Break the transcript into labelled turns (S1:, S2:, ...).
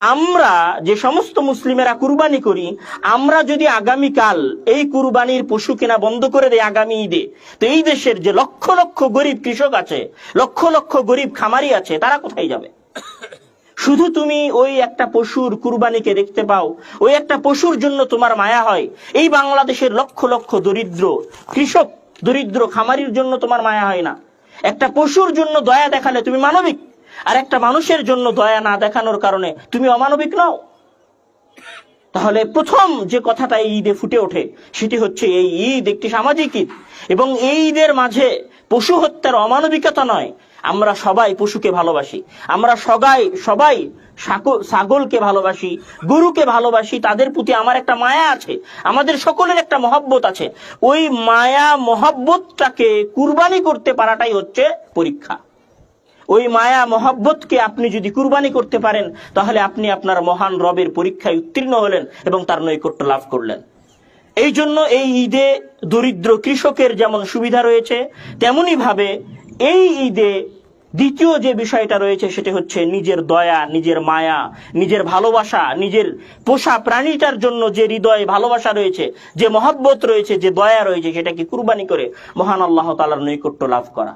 S1: আমরা যে সমস্ত মুসলিমেরা কুরবানি করি, আমরা যদি আগামীকাল এই কুরবানির পশু কেনা বন্ধ করে দেয় আগামী ঈদে, তো এই দেশের যে লক্ষ লক্ষ গরিব কৃষক আছে, লক্ষ লক্ষ গরিব খামারি আছে, তারা কোথায় যাবে? শুধু তুমি ওই একটা পশুর কুরবানিকে দেখতে পাও, ওই একটা পশুর জন্য তোমার মায়া হয়। এই বাংলাদেশের লক্ষ লক্ষ দরিদ্র কৃষক, দরিদ্র খামারির জন্য তোমার মায়া হয় না। একটা পশুর জন্য দয়া দেখালে তুমি মানবিক, আর একটা মানুষের জন্য দয়া না দেখানোর কারণে তুমি অমানবিক নও। তাহলে প্রথম যে কথাটা এই ঈদে ফুটে ওঠে সেটি হচ্ছে এই ঈদ একটি সামাজিক ঈদ, এবং এই ঈদের মাঝে পশু হত্যার অমানবিকতা নয়। আমরা সবাই পশুকে ভালোবাসি, আমরা সবাই ছাগলকে ভালোবাসি, গরুকে ভালোবাসি, তাদের প্রতি আমার একটা মায়া আছে, আমাদের সকলের একটা মহব্বত আছে। ওই মায়া মহব্বতটাকে কুরবানি করতে পারাটাই হচ্ছে পরীক্ষা। ওই মায়া মহব্বতকে আপনি যদি কুরবানি করতে পারেন, তাহলে আপনি আপনার মহান রবের পরীক্ষায় উত্তীর্ণ হলেন এবং তার নৈকট্য লাভ করলেন। এই জন্য এই ঈদে দরিদ্র কৃষকের যেমন সুবিধা রয়েছে, তেমনি ভাবে এই ঈদে দ্বিতীয় যে বিষয়টা রয়েছে সেটা হচ্ছে নিজের দয়া, নিজের মায়া, নিজের ভালোবাসা, নিজের পোষা প্রাণীটার জন্য যে হৃদয়ে ভালোবাসা রয়েছে, যে মহব্বত রয়েছে, যে দয়া রয়েছে, সেটাকে কুরবানি করে মহান আল্লাহ তাআলার নৈকট্য লাভ করা।